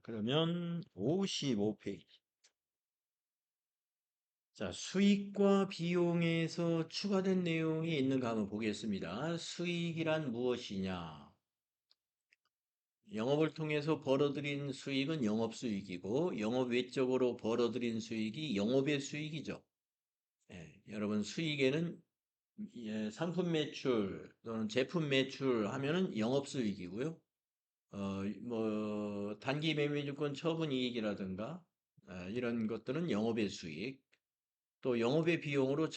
그러면 55페이지. 자, 수익과 비용에서 추가된 내용이 있는가 한번 보겠습니다. 수익이란 무엇이냐? 영업을 통해서 벌어들인 수익은 영업수익이고, 영업 외적으로 벌어들인 수익이 영업의 수익이죠. 여러분, 수익에는 상품 매출 또는 제품 매출 하면은 영업수익이고요. 단기 매매주권 처분 이익이라든가, 이런 것들은 영업의 수익. 또 영업의 비용으로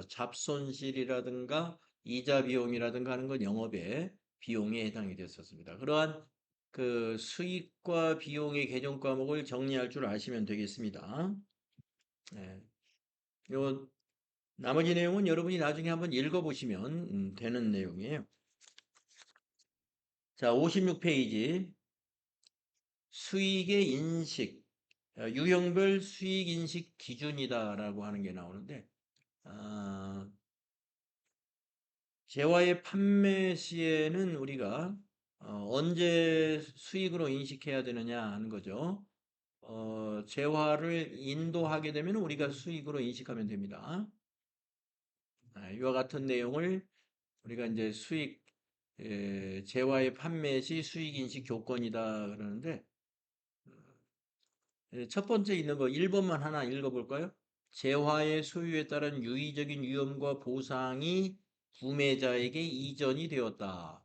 잡손실이라든가 이자 비용이라든가 하는 건 영업의 비용에 해당이 됐었습니다. 그러한 그 수익과 비용의 개정 과목을 정리할 줄 아시면 되겠습니다. 네. 요 나머지 내용은 여러분이 나중에 한번 읽어보시면 되는 내용이에요. 자, 56페이지 수익의 인식, 유형별 수익 인식 기준이다라고 하는 게 나오는데 재화의 판매 시에는 우리가 언제 수익으로 인식해야 되느냐 하는 거죠. 재화를 인도하게 되면 우리가 수익으로 인식하면 됩니다. 이와 같은 내용을 우리가 이제 재화의 판매 시 수익 인식 조건이다 그러는데, 첫 번째 있는 거 1번만 하나 읽어볼까요? 재화의 소유에 따른 유의적인 위험과 보상이 구매자에게 이전이 되었다.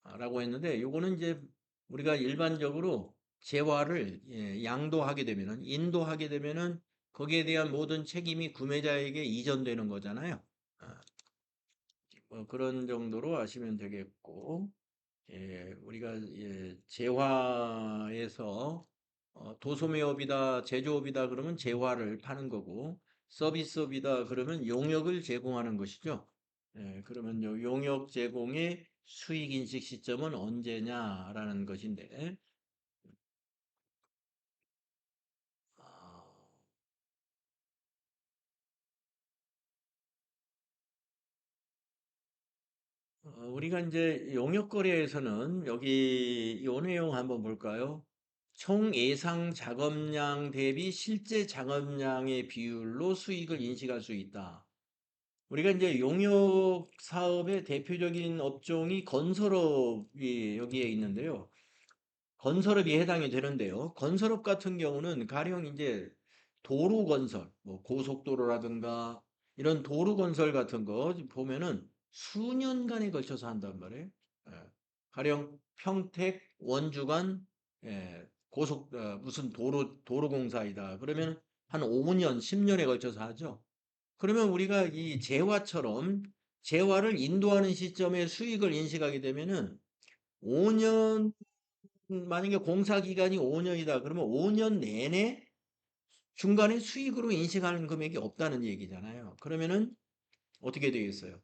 라고 했는데, 요거는 이제 우리가 일반적으로 재화를 양도하게 되면은, 인도하게 되면은 거기에 대한 모든 책임이 구매자에게 이전되는 거잖아요. 아, 그런 정도로 아시면 되겠고, 우리가 재화에서 도소매업이다, 제조업이다 그러면 재화를 파는 거고, 서비스업이다 그러면 용역을 제공하는 것이죠. 그러면 용역 제공의 수익 인식 시점은 언제냐라는 것인데, 아, 우리가 이제 용역 거래에서는 여기 이 내용 한번 볼까요? 총 예상 작업량 대비 실제 작업량의 비율로 수익을 인식할 수 있다. 우리가 이제 용역 사업의 대표적인 업종이 건설업이 여기에 있는데요. 건설업이 해당이 되는데요. 건설업 같은 경우는 가령 이제 도로 건설, 뭐 고속도로라든가 이런 도로 건설 같은 거 보면은 수년간에 걸쳐서 한단 말이에요. 예. 가령 평택, 원주간, 무슨 도로공사이다. 그러면 한 5년, 10년에 걸쳐서 하죠. 그러면 우리가 이 재화처럼 재화를 인도하는 시점에 수익을 인식하게 되면은 5년 만약에 공사 기간이 5년이다. 그러면 5년 내내 중간에 수익으로 인식하는 금액이 없다는 얘기잖아요. 그러면은 어떻게 되겠어요?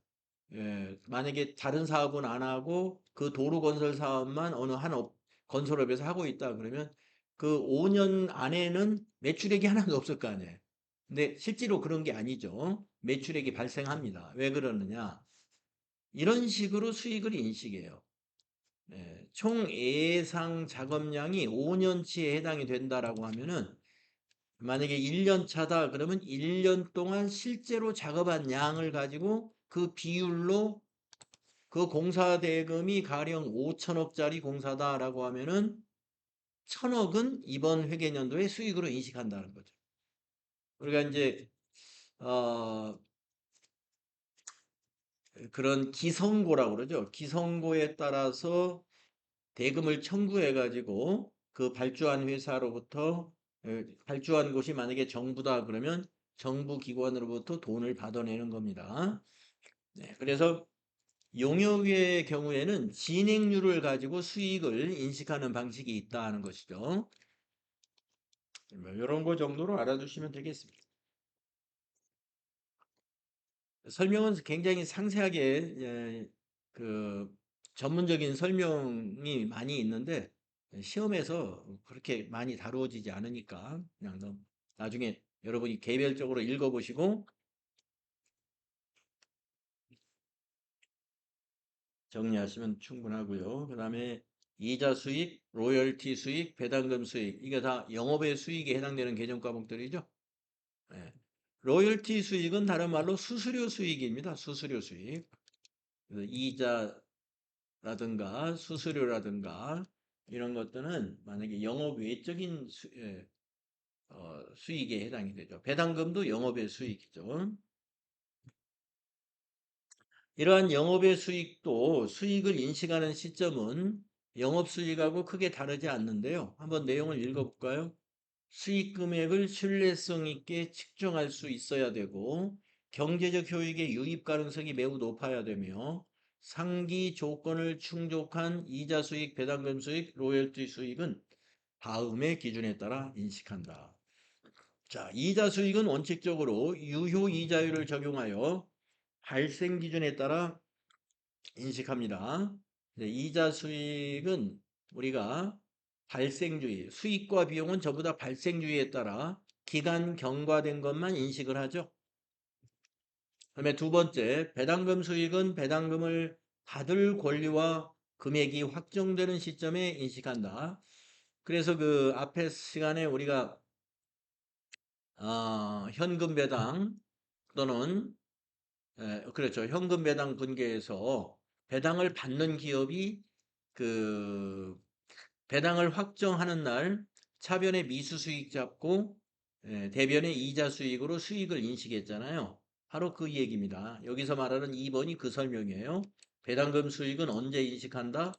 만약에 다른 사업은 안 하고 그 도로 건설 사업만 어느 한 건설업에서 하고 있다. 그러면 그 5년 안에는 매출액이 하나도 없을 거 아니에요. 근데 실제로 그런 게 아니죠. 매출액이 발생합니다. 왜 그러느냐? 이런 식으로 수익을 인식해요. 총 예상 작업량이 5년치에 해당이 된다라고 하면은 만약에 1년 차다 그러면 1년 동안 실제로 작업한 양을 가지고 그 비율로 그 공사 대금이 가령 5천억짜리 공사다라고 하면은 1천억은 이번 회계연도의 수익으로 인식한다는 거죠. 우리가 이제 어, 그런 기성고라고 그러죠. 기성고에 따라서 대금을 청구해 가지고 그 발주한 회사로부터 발주한 곳이 만약에 정부다 그러면 정부 기관으로부터 돈을 받아내는 겁니다. 네, 그래서 용역의 경우에는 진행률을 가지고 수익을 인식하는 방식이 있다 하는 것이죠. 뭐 이런 거 정도로 알아두시면 되겠습니다. 설명은 굉장히 상세하게 그 전문적인 설명이 많이 있는데 시험에서 그렇게 많이 다루어지지 않으니까 그냥 나중에 여러분이 개별적으로 읽어보시고 정리하시면 충분하고요. 그 다음에 이자 수익, 로열티 수익, 배당금 수익. 이게 다 영업의 수익에 해당되는 개정 과목들이죠. 예. 로열티 수익은 다른 말로 수수료 수익입니다. 수수료 수익. 그래서 이자라든가 수수료라든가 이런 것들은 만약에 영업 외적인 수익에 해당이 되죠. 배당금도 영업의 수익이죠. 이러한 영업의 수익도 수익을 인식하는 시점은 영업수익하고 크게 다르지 않는데요. 한번 내용을 읽어볼까요? 수익 금액을 신뢰성 있게 측정할 수 있어야 되고 경제적 효익의 유입 가능성이 매우 높아야 되며 상기 조건을 충족한 이자 수익, 배당금 수익, 로열티 수익은 다음의 기준에 따라 인식한다. 자, 이자 수익은 원칙적으로 유효 이자율을 적용하여 발생 기준에 따라 인식합니다. 이자 수익은 우리가 발생주의, 수익과 비용은 전부 다 발생주의에 따라 기간 경과된 것만 인식을 하죠. 그다음에 두 번째, 배당금 수익은 배당금을 받을 권리와 금액이 확정되는 시점에 인식한다. 그래서 그 앞에 시간에 우리가 현금 배당 또는 그렇죠. 현금 배당 분계에서 배당을 받는 기업이 그 배당을 확정하는 날 차변의 미수 수익 잡고 대변의 이자 수익으로 수익을 인식했잖아요. 바로 그 얘기입니다. 여기서 말하는 2번이 그 설명이에요. 배당금 수익은 언제 인식한다?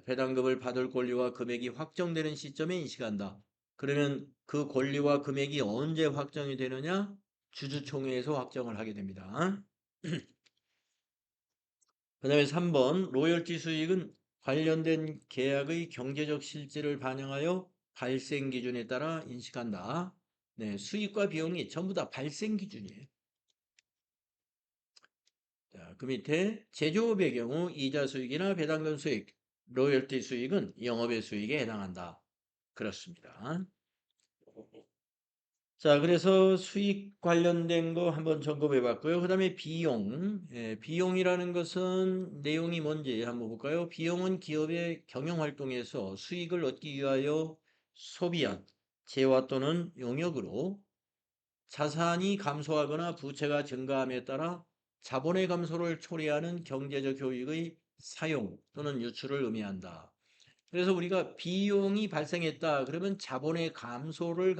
배당금을 받을 권리와 금액이 확정되는 시점에 인식한다. 그러면 그 권리와 금액이 언제 확정이 되느냐? 주주총회에서 확정을 하게 됩니다. 그 다음에 3번 로열티 수익은 관련된 계약의 경제적 실질을 반영하여 발생 기준에 따라 인식한다. 네, 수익과 비용이 전부 다 발생 기준이에요. 자, 그 밑에 제조업의 경우 이자 수익이나 배당금 수익, 로열티 수익은 영업의 수익에 해당한다. 그렇습니다. 자, 그래서 수익 관련된 거 한번 점검해 봤고요. 그 다음에 비용. 비용이라는 것은 내용이 뭔지 한번 볼까요? 비용은 기업의 경영 활동에서 수익을 얻기 위하여 소비한 재화 또는 용역으로 자산이 감소하거나 부채가 증가함에 따라 자본의 감소를 초래하는 경제적 효익의 사용 또는 유출을 의미한다. 그래서 우리가 비용이 발생했다 그러면 자본의 감소를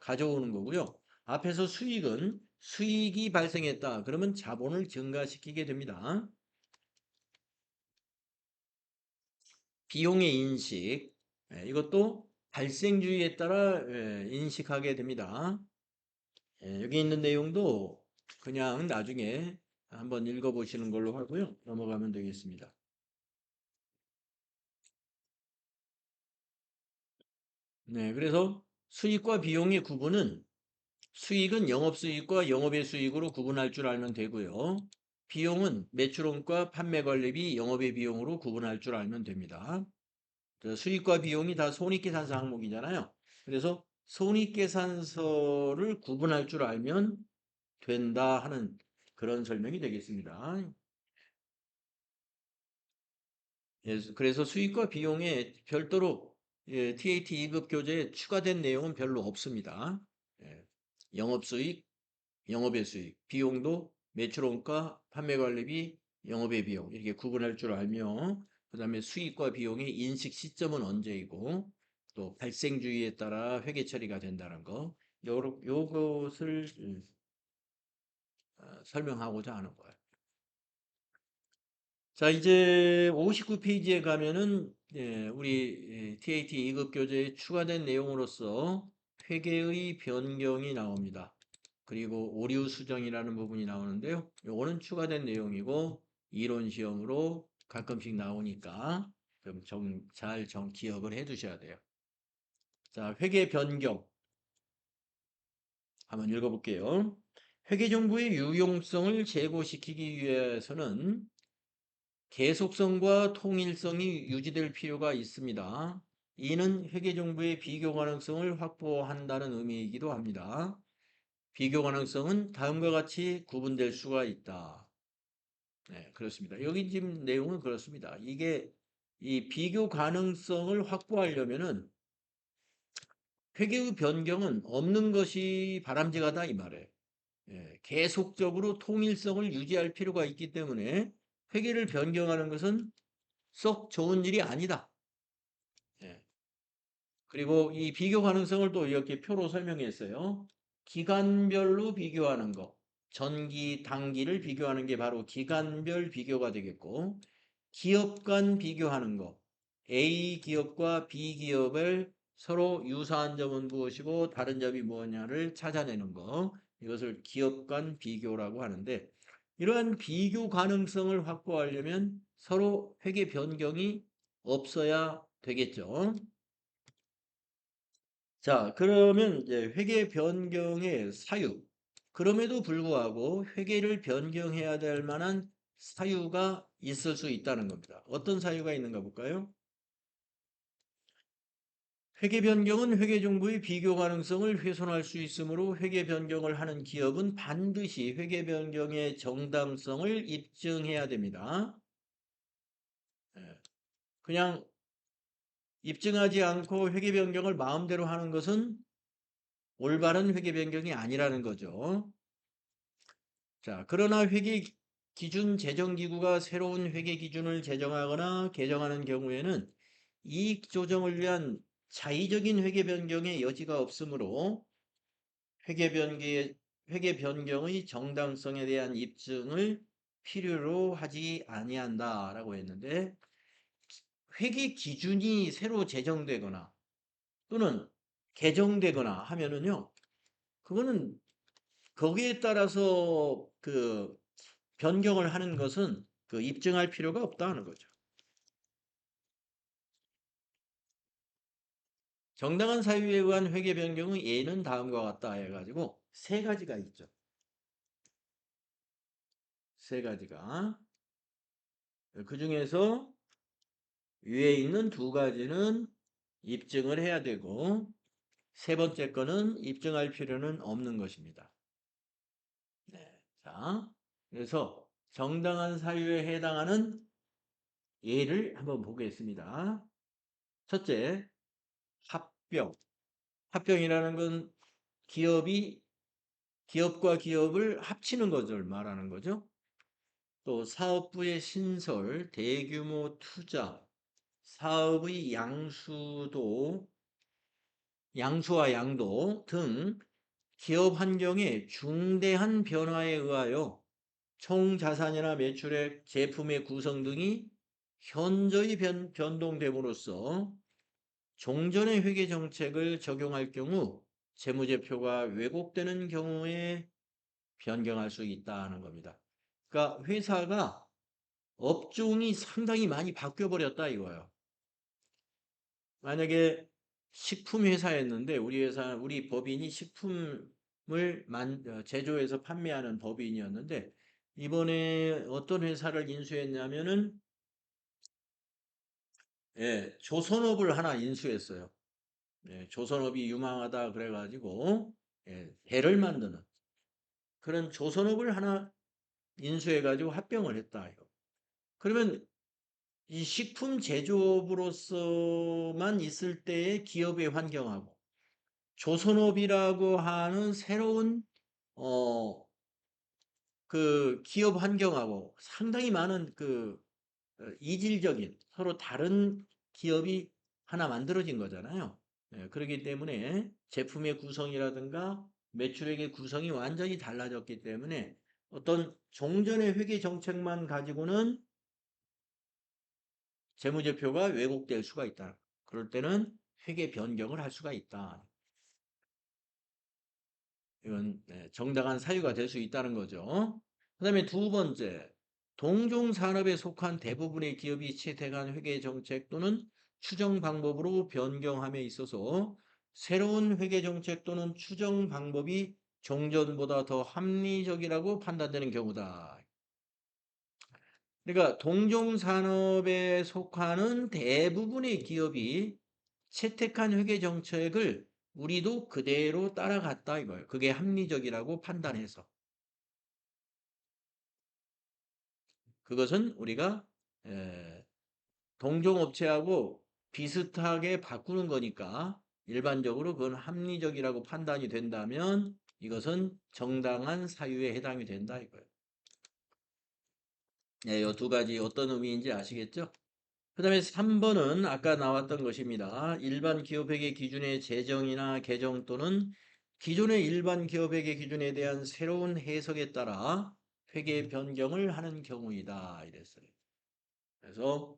가져오는 거고요. 앞에서 수익은 수익이 발생했다 그러면 자본을 증가시키게 됩니다. 비용의 인식 이것도 발생주의에 따라 인식하게 됩니다. 여기 있는 내용도 그냥 나중에 한번 읽어보시는 걸로 하고요. 넘어가면 되겠습니다. 네, 그래서 수익과 비용의 구분은 수익은 영업수익과 영업의 수익으로 구분할 줄 알면 되고요. 비용은 매출원가, 판매관리비, 영업의 비용으로 구분할 줄 알면 됩니다. 수익과 비용이 다 손익계산서 항목이잖아요. 그래서 손익계산서를 구분할 줄 알면 된다 하는 그런 설명이 되겠습니다. 그래서 수익과 비용에 별도로 TAT 2급 교재에 추가된 내용은 별로 없습니다. 예, 영업수익, 영업의 수익, 비용도 매출원가, 판매관리비, 영업의 비용 이렇게 구분할 줄 알며 그 다음에 수익과 비용의 인식 시점은 언제이고 또 발생주의에 따라 회계 처리가 된다는 거 요것을 설명하고자 하는 거예요. 자, 이제 59페이지에 가면은 우리 TAT 2급 교재에 추가된 내용으로서 회계의 변경이 나옵니다. 그리고 오류 수정이라는 부분이 나오는데요. 요거는 추가된 내용이고 이론 시험으로 가끔씩 나오니까 좀 잘 기억을 해 두셔야 돼요. 자, 회계 변경 한번 읽어볼게요. 회계 정보의 유용성을 제고시키기 위해서는 계속성과 통일성이 유지될 필요가 있습니다. 이는 회계 정보의 비교 가능성을 확보한다는 의미이기도 합니다. 비교 가능성은 다음과 같이 구분될 수가 있다. 네, 그렇습니다. 여기 지금 내용은 그렇습니다. 이게 이 비교 가능성을 확보하려면은 회계의 변경은 없는 것이 바람직하다 이 말이에요. 예, 계속적으로 통일성을 유지할 필요가 있기 때문에 회계를 변경하는 것은 썩 좋은 일이 아니다. 예. 그리고 이 비교 가능성을 또 이렇게 표로 설명했어요. 기간별로 비교하는 거. 전기, 단기를 비교하는 게 바로 기간별 비교가 되겠고, 기업 간 비교하는 거. A 기업과 B 기업을 서로 유사한 점은 무엇이고 다른 점이 무엇냐를 찾아내는 거. 이것을 기업 간 비교라고 하는데, 이러한 비교 가능성을 확보하려면 서로 회계 변경이 없어야 되겠죠. 자, 그러면 이제 회계 변경의 사유. 그럼에도 불구하고 회계를 변경해야 될 만한 사유가 있을 수 있다는 겁니다. 어떤 사유가 있는가 볼까요? 회계 변경은 회계 정보의 비교 가능성을 훼손할 수 있으므로 회계 변경을 하는 기업은 반드시 회계 변경의 정당성을 입증해야 됩니다. 예, 그냥 입증하지 않고 회계 변경을 마음대로 하는 것은 올바른 회계 변경이 아니라는 거죠. 자, 그러나 회계 기준 제정기구가 새로운 회계 기준을 제정하거나 개정하는 경우에는 이익 조정을 위한 자의적인 회계 변경의 여지가 없으므로 회계 변경의 정당성에 대한 입증을 필요로 하지 아니한다라고 했는데 회계 기준이 새로 제정되거나 또는 개정되거나 하면은요. 그거는 거기에 따라서 그 변경을 하는 것은 그 입증할 필요가 없다는 거죠. 정당한 사유에 의한 회계 변경의 예는 다음과 같다 해가지고 세 가지가 있죠. 세 가지가. 그 중에서 위에 있는 두 가지는 입증을 해야 되고 세 번째 거는 입증할 필요는 없는 것입니다. 네. 자, 그래서 정당한 사유에 해당하는 예를 한번 보겠습니다. 첫째, 합병. 합병이라는 건 기업과 기업을 합치는 것을 말하는 거죠. 또 사업부의 신설, 대규모 투자, 사업의 양수와 양도 등 기업 환경의 중대한 변화에 의하여 총 자산이나 매출액, 제품의 구성 등이 현저히 변동됨으로써 종전의 회계 정책을 적용할 경우 재무제표가 왜곡되는 경우에 변경할 수 있다는 겁니다. 그러니까 회사가 업종이 상당히 많이 바뀌어 버렸다 이거예요. 만약에 식품 회사였는데 우리 법인이 식품을 제조해서 판매하는 법인이었는데 이번에 어떤 회사를 인수했냐면은 예, 조선업을 하나 인수했어요. 예, 조선업이 유망하다 그래가지고 예, 배를 만드는 그런 조선업을 하나 인수해가지고 합병을 했다 이거. 그러면 이 식품 제조업으로서만 있을 때의 기업의 환경하고 조선업이라고 하는 새로운 어, 그 기업 환경하고 상당히 많은 이질적인 서로 다른 기업이 하나 만들어진 거잖아요. 예, 그렇기 때문에 제품의 구성이라든가 매출액의 구성이 완전히 달라졌기 때문에 어떤 종전의 회계 정책만 가지고는 재무제표가 왜곡될 수가 있다. 그럴 때는 회계 변경을 할 수가 있다. 이건 정당한 사유가 될 수 있다는 거죠. 그 다음에 두 번째, 동종산업에 속한 대부분의 기업이 채택한 회계 정책 또는 추정 방법으로 변경함에 있어서 새로운 회계 정책 또는 추정 방법이 종전보다 더 합리적이라고 판단되는 경우다. 그러니까 동종산업에 속하는 대부분의 기업이 채택한 회계 정책을 우리도 그대로 따라갔다 이거예요. 그게 합리적이라고 판단해서. 그것은 우리가 동종업체하고 비슷하게 바꾸는 거니까 일반적으로 그건 합리적이라고 판단이 된다면 이것은 정당한 사유에 해당이 된다 이거예요. 네, 이 두 가지 어떤 의미인지 아시겠죠? 그 다음에 3번은 아까 나왔던 것입니다. 일반 기업회계 기준의 제정이나 개정 또는 기존의 일반 기업회계 기준에 대한 새로운 해석에 따라 회계 변경을 하는 경우이다. 이랬어요. 그래서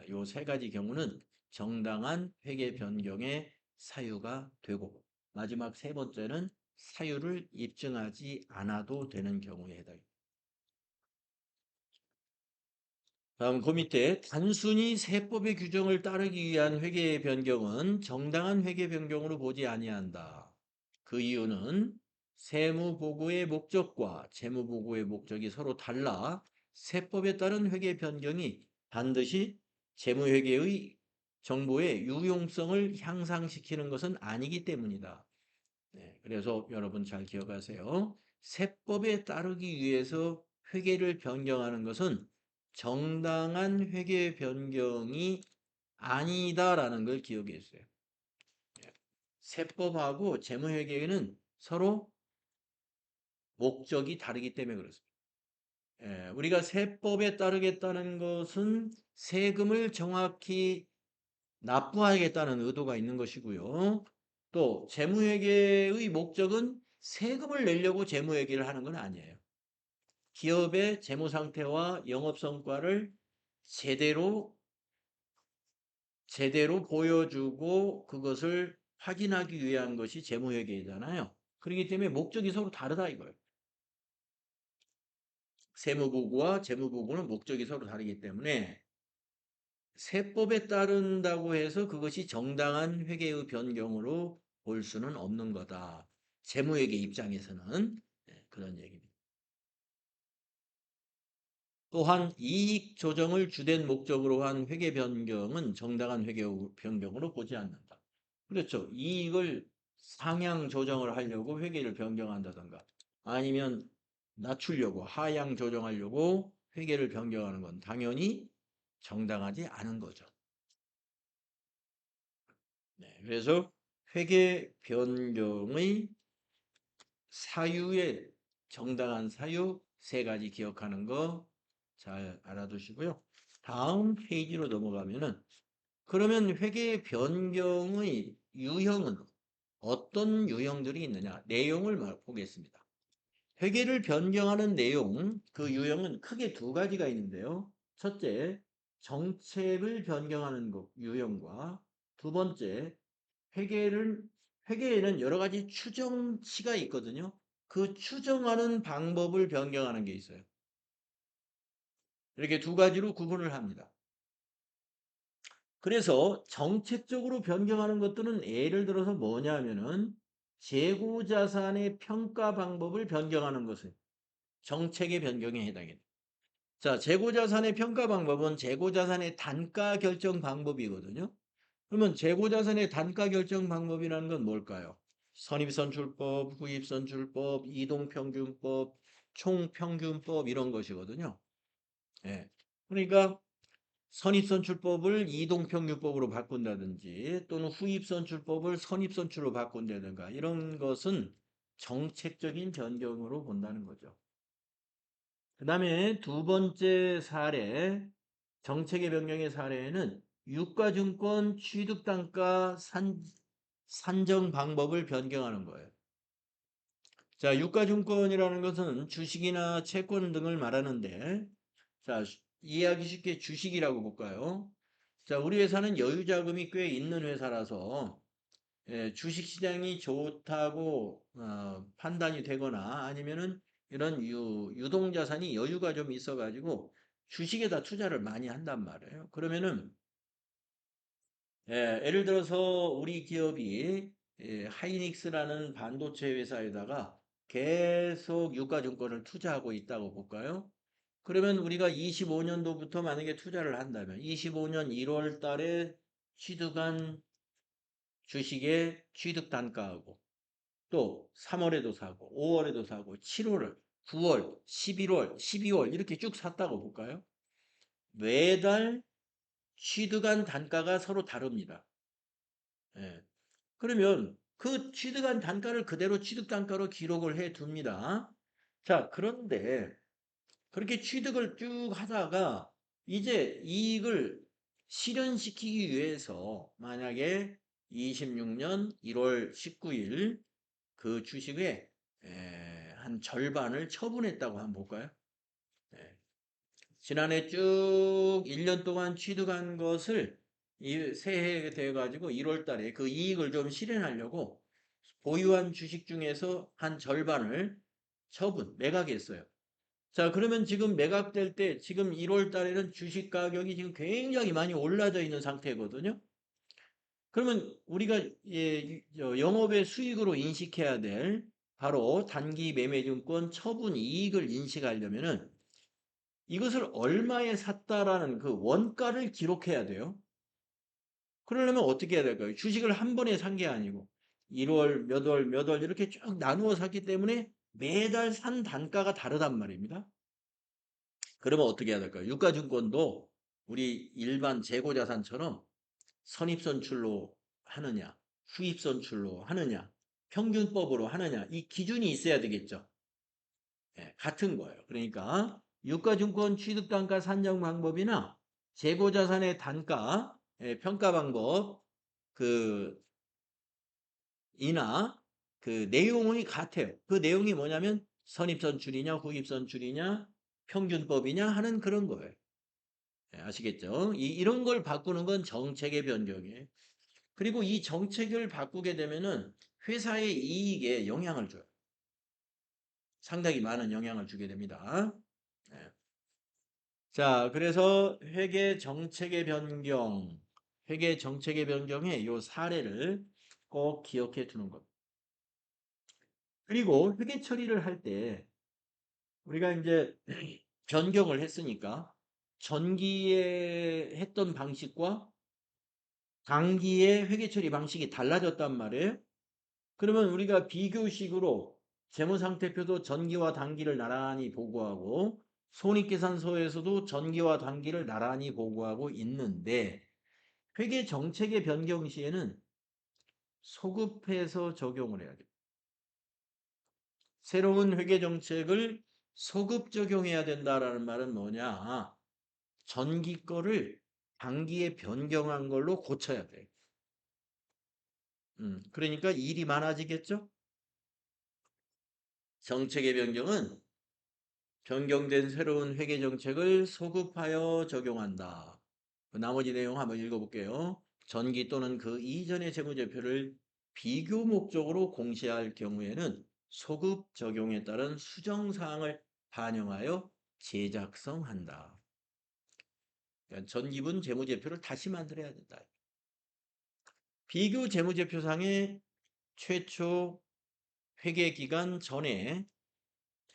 이 세 가지 경우는 정당한 회계 변경의 사유가 되고 마지막 세 번째는 사유를 입증하지 않아도 되는 경우에 해당합니다. 다음 그 밑에 단순히 세법의 규정을 따르기 위한 회계 변경은 정당한 회계 변경으로 보지 아니한다. 그 이유는 세무 보고의 목적과 재무 보고의 목적이 서로 달라 세법에 따른 회계 변경이 반드시 재무 회계의 정보의 유용성을 향상시키는 것은 아니기 때문이다. 네, 그래서 여러분 잘 기억하세요. 세법에 따르기 위해서 회계를 변경하는 것은 정당한 회계 변경이 아니다라는 걸 기억했어요. 세법하고 재무회계는 서로 목적이 다르기 때문에 그렇습니다. 우리가 세법에 따르겠다는 것은 세금을 정확히 납부하겠다는 의도가 있는 것이고요. 또 재무회계의 목적은 세금을 내려고 재무회계를 하는 건 아니에요. 기업의 재무 상태와 영업 성과를 제대로 보여주고 그것을 확인하기 위한 것이 재무회계잖아요. 그렇기 때문에 목적이 서로 다르다 이거예요. 세무보고와 재무보고는 목적이 서로 다르기 때문에 세법에 따른다고 해서 그것이 정당한 회계의 변경으로 볼 수는 없는 거다. 재무회계 입장에서는 그런 얘기입니다. 또한 이익 조정을 주된 목적으로 한 회계 변경은 정당한 회계 변경으로 보지 않는다. 그렇죠. 이익을 상향 조정을 하려고 회계를 변경한다던가 아니면 낮추려고 하향 조정하려고 회계를 변경하는 건 당연히 정당하지 않은 거죠. 네, 그래서 회계 변경의 사유의 정당한 사유 세 가지 기억하는 거 잘 알아두시고요. 다음 페이지로 넘어가면은 그러면 회계 변경의 유형은 어떤 유형들이 있느냐 내용을 보겠습니다. 회계를 변경하는 내용 그 유형은 크게 두 가지가 있는데요. 첫째, 정책을 변경하는 것 유형과 두 번째, 회계에는 여러 가지 추정치가 있거든요. 그 추정하는 방법을 변경하는 게 있어요. 이렇게 두 가지로 구분을 합니다. 그래서 정책적으로 변경하는 것들은 예를 들어서 뭐냐면은 재고자산의 평가 방법을 변경하는 것을 정책의 변경에 해당해요. 자, 재고자산의 평가 방법은 재고자산의 단가 결정 방법이거든요. 그러면 재고자산의 단가 결정 방법이라는 건 뭘까요? 선입선출법, 후입선출법, 이동평균법, 총평균법 이런 것이거든요. 예. 그러니까 선입선출법을 이동평균법으로 바꾼다든지 또는 후입선출법을 선입선출로 바꾼다든가 이런 것은 정책적인 변경으로 본다는 거죠. 그 다음에 두 번째 사례, 정책의 변경의 사례에는 유가증권 취득단가 산정 방법을 변경하는 거예요. 자, 유가증권이라는 것은 주식이나 채권 등을 말하는데, 자, 이해하기 쉽게 주식이라고 볼까요? 자, 우리 회사는 여유자금이 꽤 있는 회사라서 주식시장이 좋다고 판단이 되거나 아니면은 이런 유동자산이 여유가 좀 있어가지고 주식에다 투자를 많이 한단 말이에요. 그러면은 예를 들어서 우리 기업이 하이닉스라는 반도체 회사에다가 계속 유가증권을 투자하고 있다고 볼까요? 그러면 우리가 25년도부터 만약에 투자를 한다면 25년 1월 달에 취득한 주식의 취득 단가하고 또 3월에도 사고 5월에도 사고 7월, 9월, 11월, 12월 이렇게 쭉 샀다고 볼까요? 매달 취득한 단가가 서로 다릅니다. 예. 그러면 그 취득한 단가를 그대로 취득 단가로 기록을 해 둡니다. 자, 그런데 그렇게 취득을 쭉 하다가 이제 이익을 실현시키기 위해서 만약에 26년 1월 19일 그 주식의 한 절반을 처분했다고 한번 볼까요? 예. 지난해 쭉 1년 동안 취득한 것을 이 새해에 되어 가지고 1월 달에 그 이익을 좀 실현하려고 보유한 주식 중에서 한 절반을 매각했어요. 자, 그러면 지금 매각될 때 지금 1월 달에는 주식 가격이 지금 굉장히 많이 올라져 있는 상태거든요. 그러면 우리가 영업의 수익으로 인식해야 될 바로 단기 매매증권 처분 이익을 인식하려면은 이것을 얼마에 샀다라는 그 원가를 기록해야 돼요. 그러려면 어떻게 해야 될까요? 주식을 한 번에 산 게 아니고 1월, 몇 월 이렇게 쭉 나누어 샀기 때문에 매달 산 단가가 다르단 말입니다. 그러면 어떻게 해야 될까요? 유가증권도 우리 일반 재고자산처럼 선입선출로 하느냐, 후입선출로 하느냐, 평균법으로 하느냐, 이 기준이 있어야 되겠죠. 예, 같은 거예요. 그러니까 유가증권 취득단가 산정 방법이나 재고자산의 단가 평가 방법 그 이나 그 내용이 같아요. 그 내용이 뭐냐면 선입선출이냐 후입선출이냐 평균법이냐 하는 그런 거예요. 예, 아시겠죠? 이런 걸 바꾸는 건 정책의 변경이에요. 그리고 이 정책을 바꾸게 되면은 회사의 이익에 영향을 줘요. 상당히 많은 영향을 주게 됩니다. 예. 자, 그래서 회계 정책의 변경의 요 사례를 꼭 기억해 두는 것. 그리고 회계 처리를 할 때 우리가 이제 변경을 했으니까 전기에 했던 방식과 단기의 회계 처리 방식이 달라졌단 말이에요. 그러면 우리가 비교식으로 재무상태표도 전기와 단기를 나란히 보고하고 손익계산서에서도 전기와 단기를 나란히 보고하고 있는데 회계 정책의 변경 시에는 소급해서 적용을 해야 돼요. 새로운 회계 정책을 소급 적용해야 된다라는 말은 뭐냐? 전기 거를 단기에 변경한 걸로 고쳐야 돼. 그러니까 일이 많아지겠죠? 정책의 변경은 변경된 새로운 회계 정책을 소급하여 적용한다. 나머지 내용 한번 읽어볼게요. 전기 또는 그 이전의 재무제표를 비교 목적으로 공시할 경우에는 소급 적용에 따른 수정사항을 반영하여 재작성한다. 그러니까 전기분 재무제표를 다시 만들어야 된다. 비교 재무제표상의 최초 회계기간 전에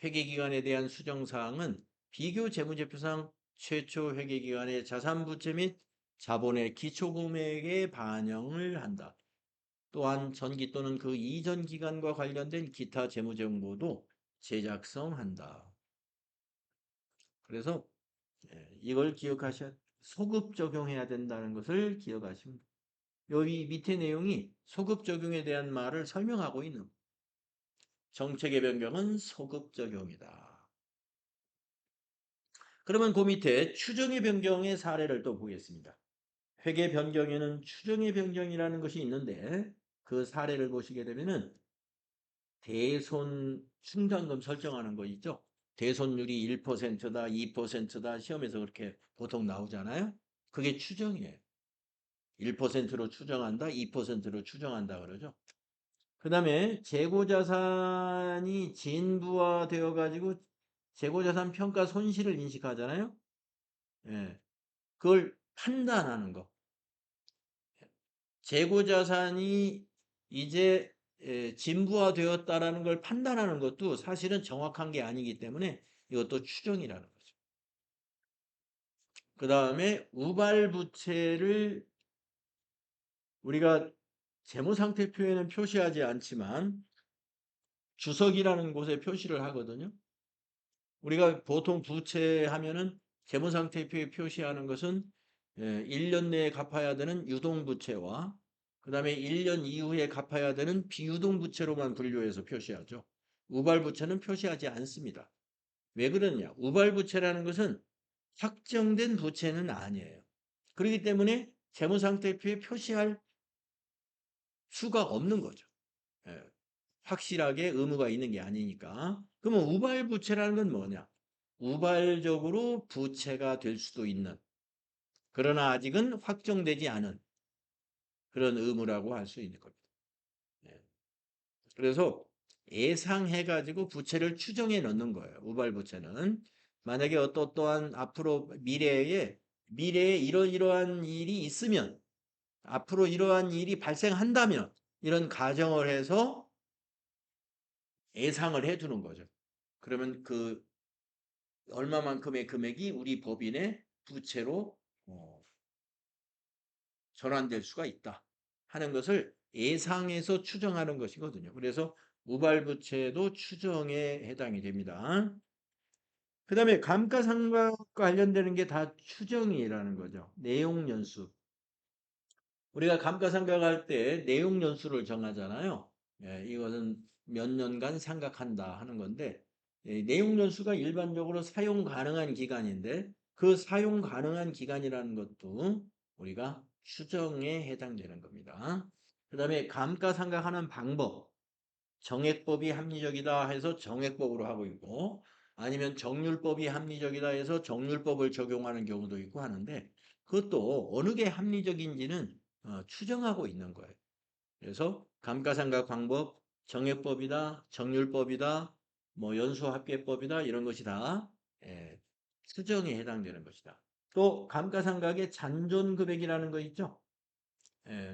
회계기간에 대한 수정사항은 비교 재무제표상 최초 회계기간의 자산부채 및 자본의 기초금액에 반영을 한다. 또한 전기 또는 그 이전 기간과 관련된 기타 재무정보도 제작성한다. 그래서 이걸 기억하셔야 소급 적용해야 된다는 것을 기억하시면 됩니다. 여기 밑에 내용이 소급 적용에 대한 말을 설명하고 있는 정책의 변경은 소급 적용이다. 그러면 그 밑에 추정의 변경의 사례를 또 보겠습니다. 회계 변경에는 추정의 변경이라는 것이 있는데 그 사례를 보시게 되면은 대손 충당금 설정하는 거 있죠? 대손율이 1%다, 2%다 시험에서 그렇게 보통 나오잖아요. 그게 추정이에요. 1%로 추정한다, 2%로 추정한다 그러죠. 그 다음에 재고자산이 진부화되어 가지고 재고자산 평가 손실을 인식하잖아요. 예. 그걸 판단하는 거. 재고자산이 이제 진부화되었다라는 걸 판단하는 것도 사실은 정확한 게 아니기 때문에 이것도 추정이라는 거죠. 그 다음에 우발부채를 우리가 재무상태표에는 표시하지 않지만 주석이라는 곳에 표시를 하거든요. 우리가 보통 부채 하면은 재무상태표에 표시하는 것은 1년 내에 갚아야 되는 유동부채와 그다음에 1년 이후에 갚아야 되는 비유동부채로만 분류해서 표시하죠. 우발부채는 표시하지 않습니다. 왜 그러냐? 우발부채라는 것은 확정된 부채는 아니에요. 그렇기 때문에 재무상태표에 표시할 수가 없는 거죠. 예, 확실하게 의무가 있는 게 아니니까. 그러면 우발부채라는 건 뭐냐? 우발적으로 부채가 될 수도 있는, 그러나 아직은 확정되지 않은 그런 의무라고 할 수 있는 겁니다. 예. 그래서 예상해가지고 부채를 추정해 넣는 거예요. 우발부채는. 만약에 어떠한 앞으로 미래에 이러이러한 일이 있으면, 앞으로 이러한 일이 발생한다면, 이런 가정을 해서 예상을 해 두는 거죠. 그러면 그 얼마만큼의 금액이 우리 법인의 부채로 전환될 수가 있다 하는 것을 예상해서 추정하는 것이거든요. 그래서 우발부채도 추정에 해당이 됩니다. 그 다음에 감가상각과 관련되는 게 다 추정이라는 거죠. 내용연수. 우리가 감가상각할 때 내용연수를 정하잖아요. 예, 이것은 몇 년간 상각한다 하는 건데, 내용연수가 일반적으로 사용 가능한 기간인데 그 사용 가능한 기간이라는 것도 우리가 추정에 해당되는 겁니다. 그 다음에 감가상각하는 방법, 정액법이 합리적이다 해서 정액법으로 하고 있고, 아니면 정률법이 합리적이다 해서 정률법을 적용하는 경우도 있고 하는데, 그것도 어느 게 합리적인지는 추정하고 있는 거예요. 그래서 감가상각 방법, 정액법이다, 정률법이다, 뭐 연수합계법이다, 이런 것이 다 추정에 해당되는 것이다. 또 감가상각의 잔존금액이라는 거 있죠.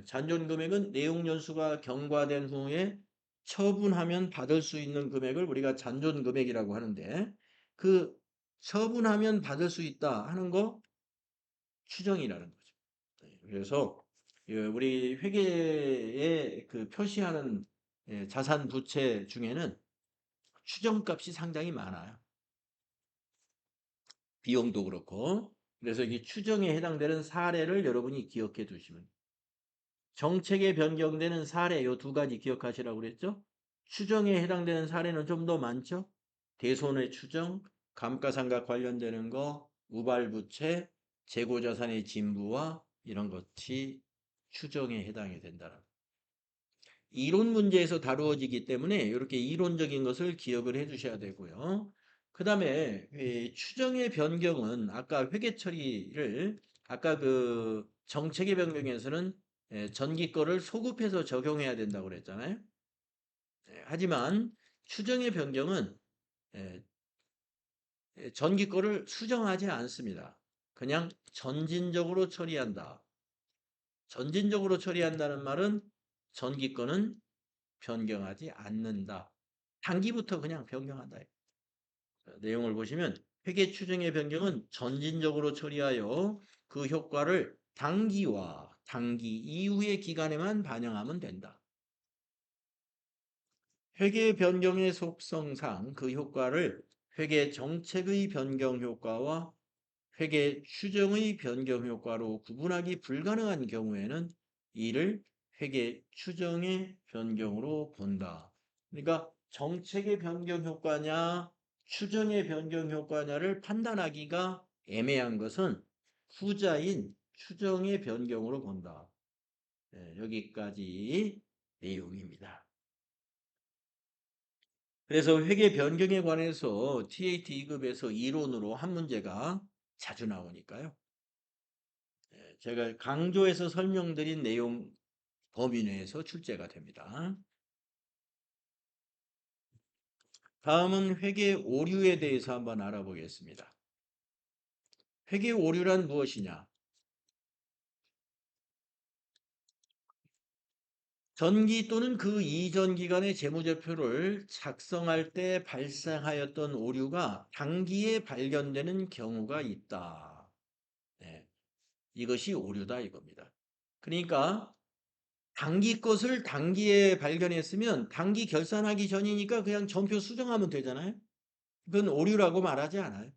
잔존금액은 내용연수가 경과된 후에 처분하면 받을 수 있는 금액을 우리가 잔존금액이라고 하는데, 그 처분하면 받을 수 있다 하는 거 추정이라는 거죠. 그래서 우리 회계에 그 표시하는 자산 부채 중에는 추정값이 상당히 많아요. 비용도 그렇고. 그래서 이 추정에 해당되는 사례를 여러분이 기억해 두시면, 정책에 변경되는 사례 요 두 가지 기억하시라고 그랬죠? 추정에 해당되는 사례는 좀 더 많죠? 대손의 추정, 감가상각 관련되는 거, 우발부채, 재고자산의 진부와 이런 것이 추정에 해당이 된다. 이론 문제에서 다루어지기 때문에 이렇게 이론적인 것을 기억을 해 두셔야 되고요. 그 다음에 추정의 변경은 아까 회계 처리를, 아까 그 정책의 변경에서는 전기 거를 소급해서 적용해야 된다고 그랬잖아요. 하지만 추정의 변경은 전기 거를 수정하지 않습니다. 그냥 전진적으로 처리한다. 전진적으로 처리한다는 말은 전기 거는 변경하지 않는다. 단기부터 그냥 변경한다. 내용을 보시면 회계 추정의 변경은 전진적으로 처리하여 그 효과를 단기와 단기 이후의 기간에만 반영하면 된다. 회계 변경의 속성상 그 효과를 회계 정책의 변경 효과와 회계 추정의 변경 효과로 구분하기 불가능한 경우에는 이를 회계 추정의 변경으로 본다. 그러니까 정책의 변경 효과냐 추정의 변경 효과냐를 판단하기가 애매한 것은 후자인 추정의 변경으로 본다. 여기까지 내용입니다. 그래서 회계 변경에 관해서 TAT 2급에서 이론으로 한 문제가 자주 나오니까요. 제가 강조해서 설명드린 내용 범위 내에서 출제가 됩니다. 다음은 회계 오류에 대해서 한번 알아보겠습니다. 회계 오류란 무엇이냐? 전기 또는 그 이전 기간의 재무제표를 작성할 때 발생하였던 오류가 단기에 발견되는 경우가 있다. 네, 이것이 오류다 이겁니다. 그러니까 단기 것을 단기에 발견했으면 단기 결산하기 전이니까 그냥 전표 수정하면 되잖아요. 그건 오류라고 말하지 않아요.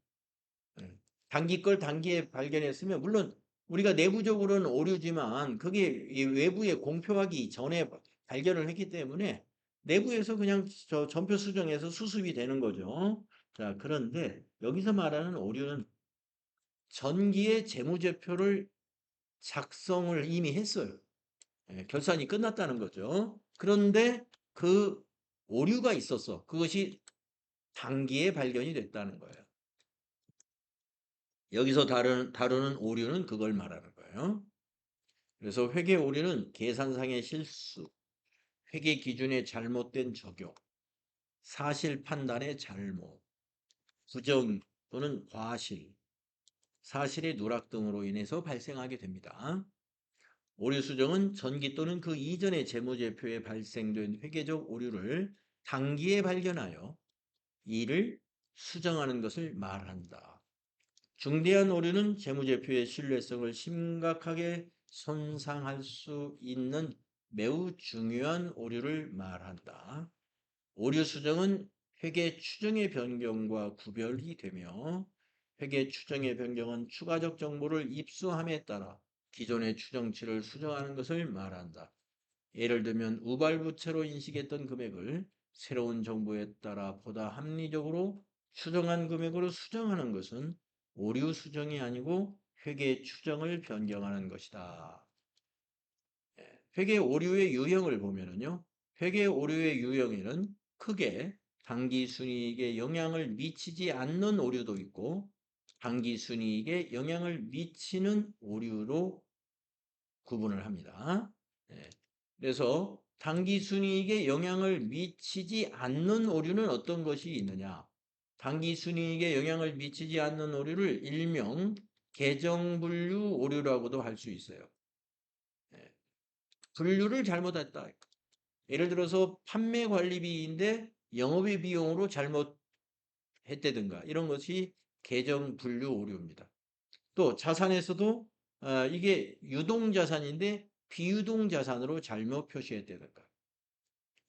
예. 단기 걸 단기에 발견했으면 물론 우리가 내부적으로는 오류지만 그게 이 외부에 공표하기 전에 발견을 했기 때문에 내부에서 그냥 전표 수정해서 수습이 되는 거죠. 자, 그런데 여기서 말하는 오류는 전기의 재무제표를 작성을 이미 했어요. 예, 결산이 끝났다는 거죠. 그런데 그 오류가 있었어. 그것이 단기에 발견이 됐다는 거예요. 여기서 다루는 오류는 그걸 말하는 거예요. 그래서 회계 오류는 계산상의 실수, 회계 기준의 잘못된 적용, 사실 판단의 잘못, 부정 또는 과실, 사실의 누락 등으로 인해서 발생하게 됩니다. 오류 수정은 전기 또는 그 이전의 재무제표에 발생된 회계적 오류를 단기에 발견하여 이를 수정하는 것을 말한다. 중대한 오류는 재무제표의 신뢰성을 심각하게 손상할 수 있는 매우 중요한 오류를 말한다. 오류 수정은 회계 추정의 변경과 구별이 되며 회계 추정의 변경은 추가적 정보를 입수함에 따라 기존의 추정치를 수정하는 것을 말한다. 예를 들면 우발부채로 인식했던 금액을 새로운 정보에 따라 보다 합리적으로 추정한 금액으로 수정하는 것은 오류 수정이 아니고 회계 추정을 변경하는 것이다. 회계 오류의 유형을 보면은요. 회계 오류의 유형에는 크게 당기 순이익에 영향을 미치지 않는 오류도 있고 당기 순이익에 영향을 미치는 오류로 구분을 합니다. 네. 그래서 당기 순이익에 영향을 미치지 않는 오류는 어떤 것이 있느냐? 당기 순이익에 영향을 미치지 않는 오류를 일명 계정분류 오류라고도 할 수 있어요. 네. 분류를 잘못했다. 예를 들어서 판매 관리비인데 영업의 비용으로 잘못했다든가 이런 것이 계정 분류 오류입니다. 또 자산에서도 이게 유동자산인데 비유동자산으로 잘못 표시했다든가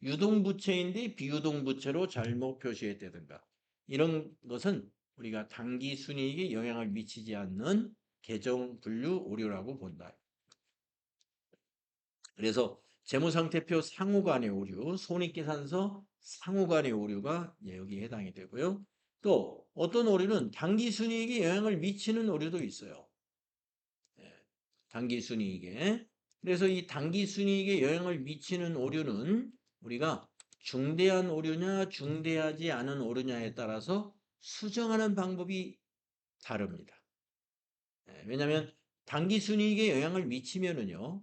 유동부채인데 비유동부채로 잘못 표시했다든가 이런 것은 우리가 당기순이익에 영향을 미치지 않는 계정 분류 오류라고 본다. 그래서 재무상태표 상호간의 오류, 손익계산서 상호간의 오류가 여기에 해당이 되고요. 또 어떤 오류는 당기순이익에 영향을 미치는 오류도 있어요. 당기순이익에. 그래서 이 당기순이익에 영향을 미치는 오류는 우리가 중대한 오류냐 중대하지 않은 오류냐에 따라서 수정하는 방법이 다릅니다. 왜냐하면 당기순이익에 영향을 미치면은요.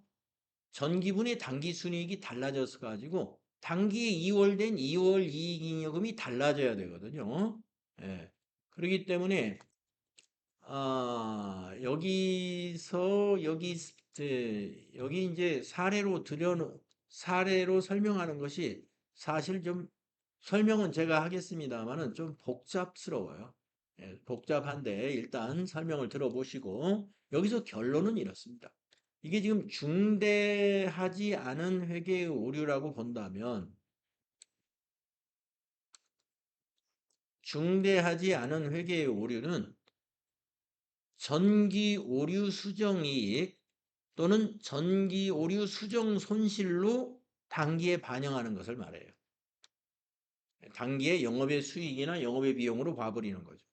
전기분의 당기순이익이 달라져서 가지고 단기에 이월된 2월 이익잉여금이 달라져야 되거든요. 예. 그렇기 때문에 여기 이제 사례로 설명하는 것이 사실 좀 설명은 제가 하겠습니다만은 좀 복잡스러워요. 예, 복잡한데 일단 설명을 들어보시고 여기서 결론은 이렇습니다. 이게 지금 중대하지 않은 회계의 오류라고 본다면 중대하지 않은 회계의 오류는 전기 오류 수정 이익 또는 전기 오류 수정 손실로 단기에 반영하는 것을 말해요. 단기에 영업의 수익이나 영업의 비용으로 봐버리는 거죠.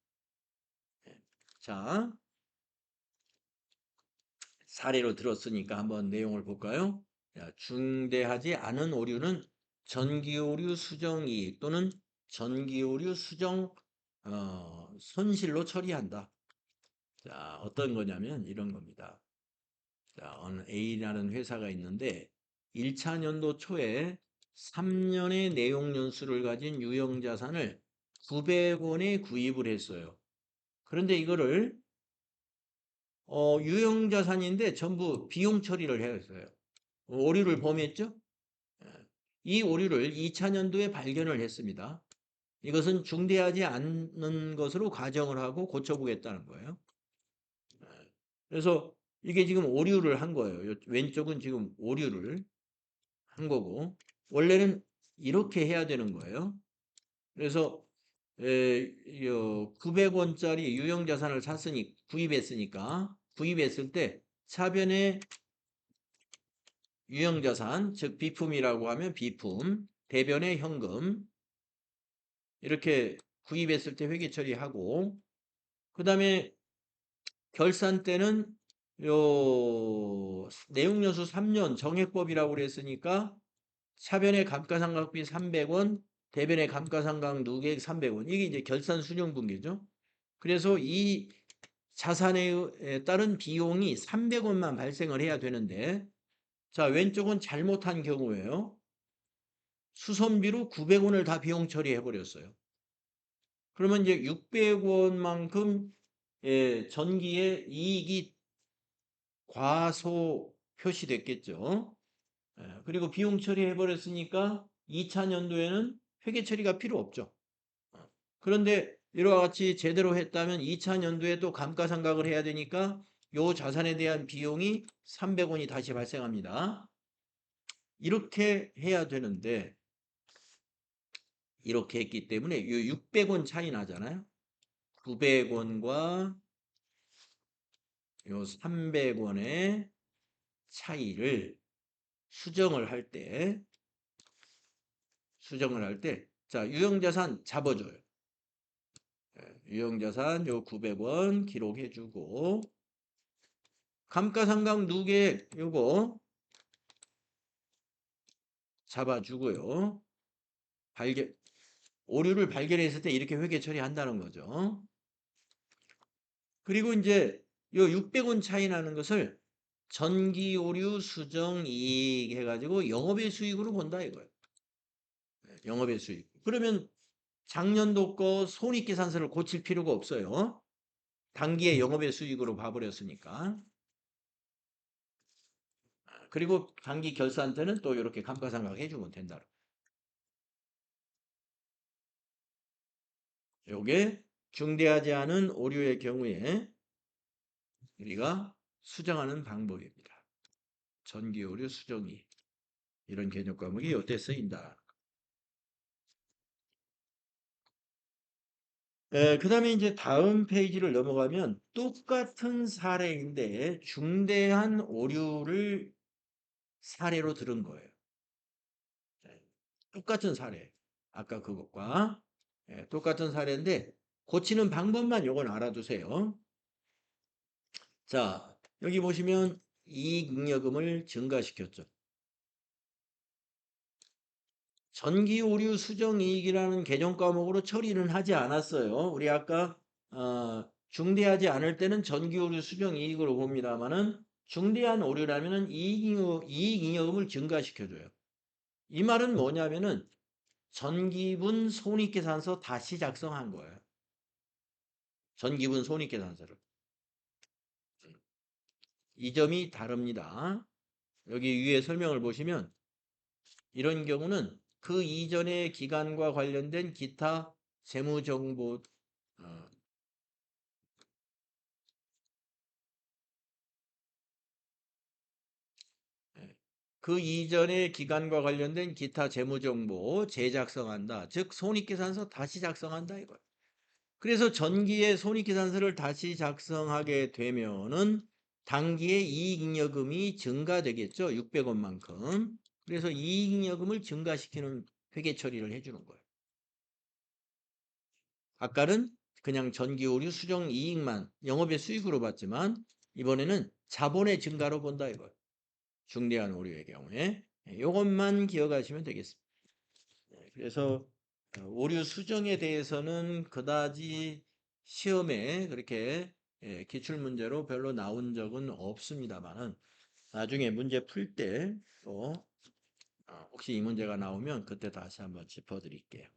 자, 사례로 들었으니까 한번 내용을 볼까요? 중대하지 않은 오류는 전기 오류 수정 이익 또는 전기 오류 수정 손실로 처리한다. 자, 어떤 거냐면 이런 겁니다. 자, 어느 A라는 회사가 있는데 1차 년도 초에 3년의 내용 연수를 가진 유형 자산을 900원에 구입을 했어요. 그런데 이거를 유형 자산인데 전부 비용 처리를 했어요. 오류를 범했죠? 예. 이 오류를 2차 년도에 발견을 했습니다. 이것은 중대하지 않는 것으로 가정을 하고 고쳐보겠다는 거예요. 예. 그래서 이게 지금 오류를 한 거예요. 왼쪽은 지금 오류를 한 거고 원래는 이렇게 해야 되는 거예요. 그래서 900원짜리 유형자산을 구입했으니까 구입했을 때 차변에 유형자산, 즉 비품이라고 하면 비품, 대변에 현금 이렇게 구입했을 때 회계 처리하고 그 다음에 결산 때는 요 내용연수 3년 정액법이라고 그랬으니까 차변의 감가상각비 300원, 대변의 감가상각 누계액 300원. 이게 이제 결산 수령분계죠. 그래서 이 자산에 따른 비용이 300원만 발생을 해야 되는데 자, 왼쪽은 잘못한 경우예요. 수선비로 900원을 다 비용 처리해 버렸어요. 그러면 이제 600원만큼 전기의 이익이 과소 표시됐겠죠. 그리고 비용 처리해 버렸으니까 2차 년도에는 회계 처리가 필요 없죠. 그런데 이와 같이 제대로 했다면 2차 년도에 또 감가상각을 해야 되니까 요 자산에 대한 비용이 300원이 다시 발생합니다. 이렇게 해야 되는데 이렇게 했기 때문에 요 600원 차이 나잖아요. 900원과 요 300원의 차이를 수정을 할 때 자, 유형자산 잡아줘요. 유형자산 요 900원 기록해주고 감가상각 누계액 요거 잡아주고요. 오류를 발견했을 때 이렇게 회계 처리한다는 거죠. 그리고 이제 요 600원 차이 나는 것을 전기 오류 수정 이익 해가지고 영업의 수익으로 본다 이거예요. 영업의 수익. 그러면 작년도 거 손익계산서를 고칠 필요가 없어요. 단기의 영업의 수익으로 봐버렸으니까. 그리고 단기 결산 때는 또 이렇게 감가상각 해주면 된다. 요게 중대하지 않은 오류의 경우에 우리가 수정하는 방법입니다. 전기 오류 수정이 이런 개념 과목이 이때 쓰인다. 그 다음에 이제 다음 페이지를 넘어가면 똑같은 사례인데 중대한 오류를 사례로 들은 거예요. 똑같은 사례. 아까 그것과 똑같은 사례인데 고치는 방법만 요건 알아두세요. 자, 여기 보시면 이익잉여금을 증가시켰죠. 전기 오류 수정 이익이라는 개정 과목으로 처리는 하지 않았어요. 우리 아까 중대하지 않을 때는 전기 오류 수정 이익으로 봅니다만은 중대한 오류라면은 이익잉여금을 증가시켜줘요. 이 말은 뭐냐면은 전기분 손익계산서 다시 작성한 거예요. 전기분 손익계산서를. 이 점이 다릅니다. 여기 위에 설명을 보시면 이런 경우는 그 이전의 기간과 관련된 기타 재무정보 그 이전의 기간과 관련된 기타 재무정보 재작성한다. 즉 손익계산서 다시 작성한다 이거예요. 그래서 전기의 손익계산서를 다시 작성하게 되면은 단기의 이익잉여금이 증가되겠죠. 600원만큼. 그래서 이익잉여금을 증가시키는 회계 처리를 해주는 거예요. 아까는 그냥 전기 오류 수정 이익만 영업의 수익으로 봤지만 이번에는 자본의 증가로 본다 이거예요. 중대한 오류의 경우에 이것만 기억하시면 되겠습니다. 그래서 오류 수정에 대해서는 그다지 시험에 그렇게 기출문제로 별로 나온 적은 없습니다만은 나중에 문제 풀 때 또 혹시 이 문제가 나오면 그때 다시 한번 짚어드릴게요.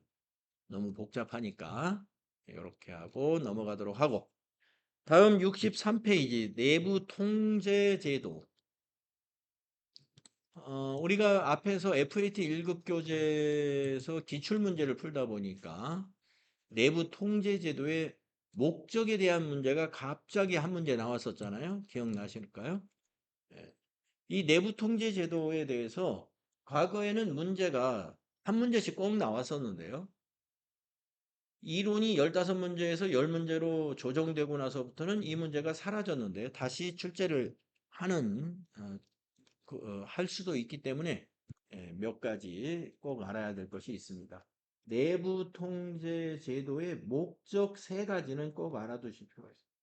너무 복잡하니까 이렇게 하고 넘어가도록 하고 다음 63페이지 내부 통제 제도. 우리가 앞에서 FAT 1급 교재에서 기출문제를 풀다 보니까 내부 통제 제도의 목적에 대한 문제가 갑자기 한 문제 나왔었잖아요. 기억나실까요? 예. 이 내부 통제 제도에 대해서 과거에는 문제가 한 문제씩 꼭 나왔었는데요. 이론이 15문제에서 10문제로 조정되고 나서부터는 이 문제가 사라졌는데 다시 출제를 하는 할 수도 있기 때문에 몇 가지 꼭 알아야 될 것이 있습니다. 내부 통제 제도의 목적 세 가지는 꼭 알아두실 필요가 있습니다.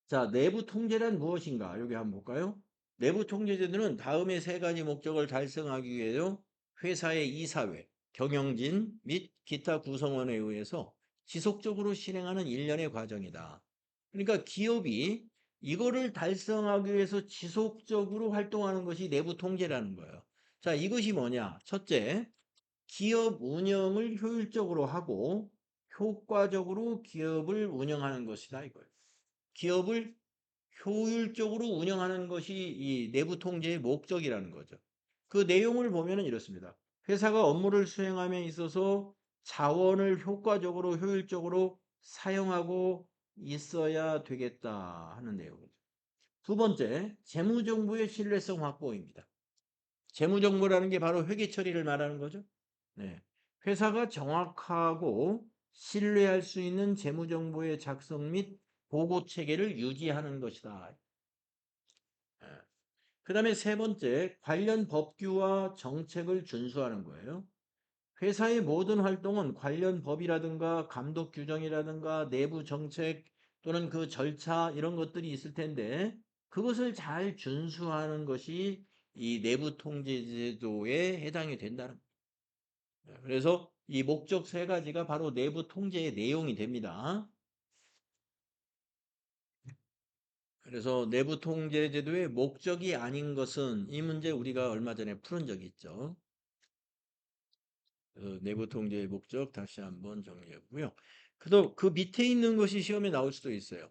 자, 내부 통제란 무엇인가? 여기 한번 볼까요? 내부 통제 제도는 다음의 세 가지 목적을 달성하기 위해서 회사의 이사회, 경영진 및 기타 구성원에 의해서 지속적으로 실행하는 일련의 과정이다. 그러니까 기업이 이거를 달성하기 위해서 지속적으로 활동하는 것이 내부 통제라는 거예요. 자, 이것이 뭐냐? 첫째, 기업 운영을 효율적으로 하고 효과적으로 기업을 운영하는 것이다 이거예요. 기업을 효율적으로 운영하는 것이 이 내부 통제의 목적이라는 거죠. 그 내용을 보면은 이렇습니다. 회사가 업무를 수행함에 있어서 자원을 효과적으로 효율적으로 사용하고 있어야 되겠다 하는 내용이죠. 두 번째, 재무정보의 신뢰성 확보입니다. 재무정보라는 게 바로 회계 처리를 말하는 거죠. 네. 회사가 정확하고 신뢰할 수 있는 재무정보의 작성 및 보고 체계를 유지하는 것이다. 그 다음에 세 번째, 관련 법규와 정책을 준수하는 거예요. 회사의 모든 활동은 관련 법이라든가 감독 규정이라든가 내부 정책 또는 그 절차 이런 것들이 있을 텐데 그것을 잘 준수하는 것이 이 내부 통제 제도에 해당이 된다는 거예요. 그래서 이 목적 세 가지가 바로 내부 통제의 내용이 됩니다. 그래서 내부 통제 제도의 목적이 아닌 것은 이 문제 우리가 얼마 전에 풀은 적이 있죠. 내부 통제의 목적 다시 한번 정리해보고요. 그 밑에 있는 것이 시험에 나올 수도 있어요.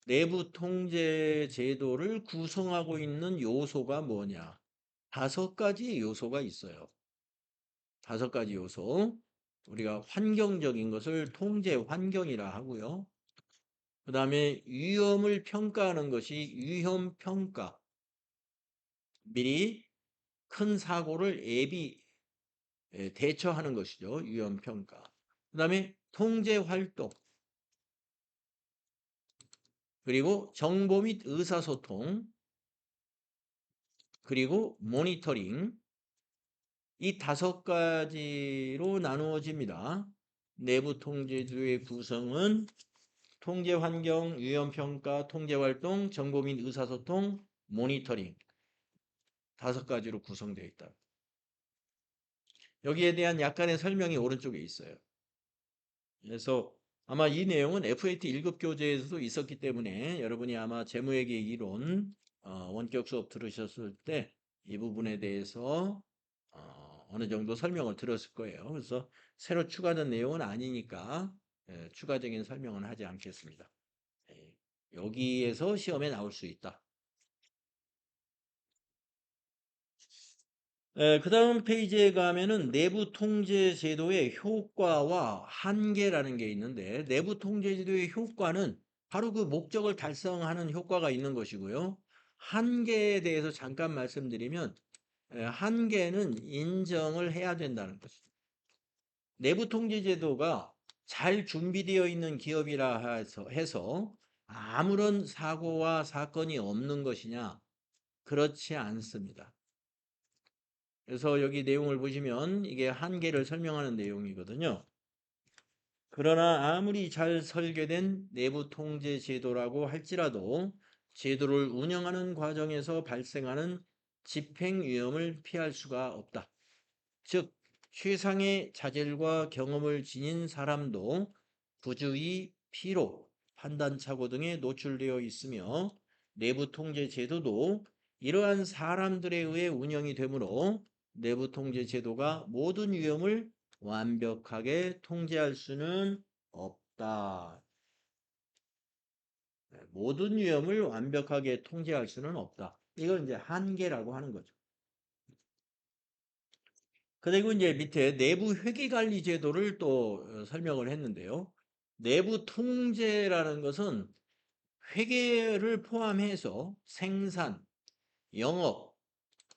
내부 통제 제도를 구성하고 있는 요소가 뭐냐? 5가지 요소가 있어요. 5가지 요소. 우리가 환경적인 것을 통제 환경이라 하고요. 그 다음에 위험을 평가하는 것이 위험 평가. 미리 큰 사고를 대처하는 것이죠. 위험 평가. 그 다음에 통제 활동. 그리고 정보 및 의사소통. 그리고 모니터링. 이 5가지로 나누어집니다. 내부 통제주의 구성은 통제 환경, 위험 평가, 통제 활동, 정보 및 의사소통, 모니터링 5가지로 구성되어 있다. 여기에 대한 약간의 설명이 오른쪽에 있어요. 그래서 아마 이 내용은 FAT 1급 교재에서도 있었기 때문에 여러분이 아마 재무회계 이론 원격 수업 들으셨을 때 이 부분에 대해서 어느 정도 설명을 들었을 거예요. 그래서 새로 추가된 내용은 아니니까 추가적인 설명은 하지 않겠습니다. 예, 여기에서 시험에 나올 수 있다. 그 다음 페이지에 가면은 내부 통제 제도의 효과와 한계라는 게 있는데 내부 통제 제도의 효과는 바로 그 목적을 달성하는 효과가 있는 것이고요. 한계에 대해서 잠깐 말씀드리면 한계는 인정을 해야 된다는 것입니다. 내부 통제 제도가 잘 준비되어 있는 기업이라 해서 아무런 사고와 사건이 없는 것이냐? 그렇지 않습니다. 그래서 여기 내용을 보시면 이게 한계를 설명하는 내용이거든요. 그러나 아무리 잘 설계된 내부 통제 제도라고 할지라도 제도를 운영하는 과정에서 발생하는 집행 위험을 피할 수가 없다. 즉, 최상의 자질과 경험을 지닌 사람도 부주의, 피로, 판단착오 등에 노출되어 있으며 내부 통제 제도도 이러한 사람들에 의해 운영이 되므로 내부 통제 제도가 모든 위험을 완벽하게 통제할 수는 없다. 모든 위험을 완벽하게 통제할 수는 없다. 이걸 이제 한계라고 하는 거죠. 그리고 이제 밑에 내부 회계관리 제도를 또 설명을 했는데요. 내부 통제라는 것은 회계를 포함해서 생산, 영업,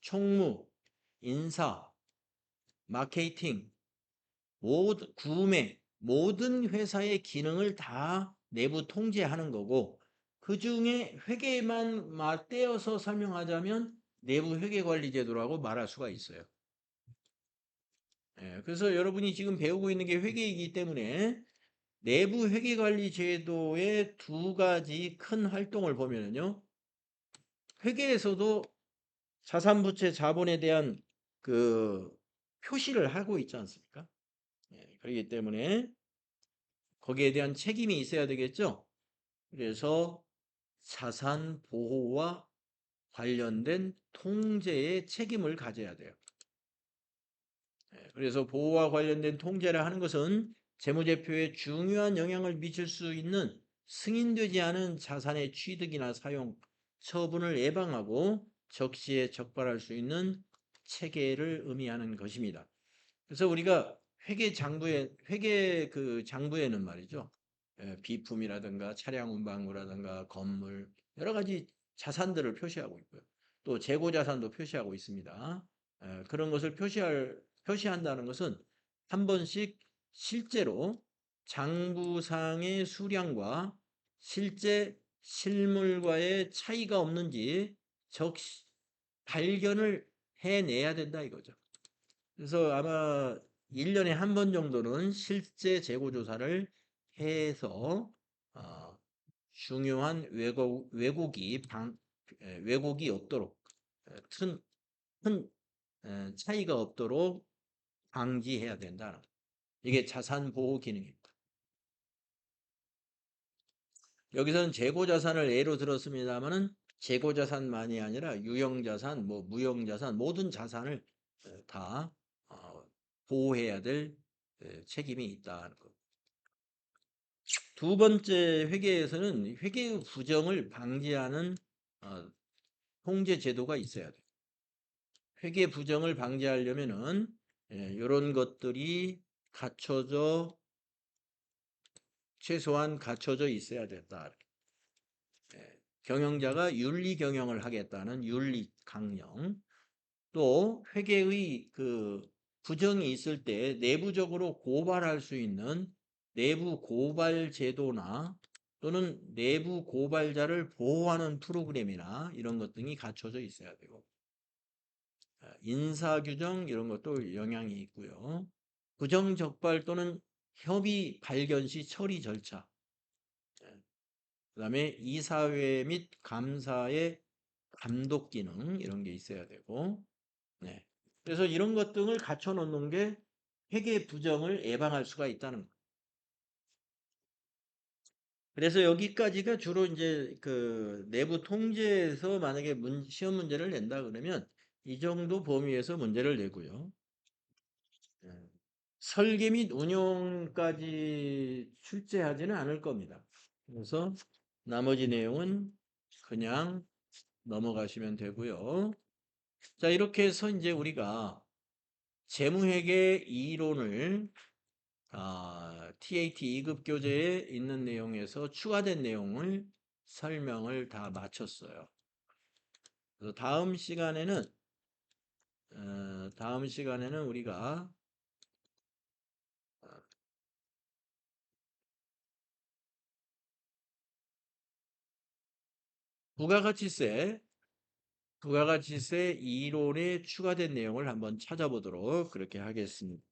총무, 인사, 마케팅, 구매, 모든 회사의 기능을 다 내부 통제하는 거고 그중에 회계만 떼어서 설명하자면 내부 회계관리제도라고 말할 수가 있어요. 예, 그래서 여러분이 지금 배우고 있는 게 회계이기 때문에 내부 회계관리제도의 두 가지 큰 활동을 보면요. 회계에서도 자산부채 자본에 대한 그 표시를 하고 있지 않습니까? 예, 그렇기 때문에 거기에 대한 책임이 있어야 되겠죠. 그래서 자산 보호와 관련된 통제의 책임을 가져야 돼요. 예, 그래서 보호와 관련된 통제를 하는 것은 재무제표에 중요한 영향을 미칠 수 있는 승인되지 않은 자산의 취득이나 사용, 처분을 예방하고 적시에 적발할 수 있는 체계를 의미하는 것입니다. 그래서 우리가 회계 그 장부에는 말이죠. 비품이라든가 차량 운반구라든가 건물 여러 가지 자산들을 표시하고 있고요. 또 재고 자산도 표시하고 있습니다. 그런 것을 표시한다는 것은 한 번씩 실제로 장부상의 수량과 실제 실물과의 차이가 없는지 발견을 해내야 된다 이거죠. 그래서 아마 1년에 한 번 정도는 실제 재고 조사를 해서 중요한 왜곡이 없도록 큰 차이가 없도록 방지해야 된다. 이게 자산 보호 기능입니다. 여기서는 재고 자산을 예로 들었습니다만은 재고 자산만이 아니라 유형 자산, 뭐 무형 자산 모든 자산을 다 보호해야 될 책임이 있다는 것. 두 번째 회계에서는 회계의 부정을 방지하는 통제 제도가 있어야 돼요. 회계 부정을 방지하려면은 이런 것들이 최소한 갖춰져 있어야 된다. 경영자가 윤리 경영을 하겠다는 윤리 강령. 또 회계의 그 부정이 있을 때 내부적으로 고발할 수 있는 내부 고발 제도나 또는 내부 고발자를 보호하는 프로그램이나 이런 것 등이 갖춰져 있어야 되고 인사 규정 이런 것도 영향이 있고요. 부정 적발 또는 협의 발견 시 처리 절차. 그다음에 이사회 및 감사의 감독 기능 이런 게 있어야 되고 네. 그래서 이런 것 등을 갖춰 놓는 게 회계 부정을 예방할 수가 있다는 거예요. 그래서 여기까지가 주로 이제 그 내부 통제에서 만약에 시험 문제를 낸다 그러면 이 정도 범위에서 문제를 내고요. 예. 설계 및 운용까지 출제하지는 않을 겁니다. 그래서 나머지 내용은 그냥 넘어가시면 되고요. 자, 이렇게 해서 이제 우리가 재무회계 이론을 TAT 2급 교재에 있는 내용에서 추가된 내용을 설명을 다 마쳤어요. 그래서 다음 시간에는 우리가 부가가치세 이론에 추가된 내용을 한번 찾아보도록 그렇게 하겠습니다.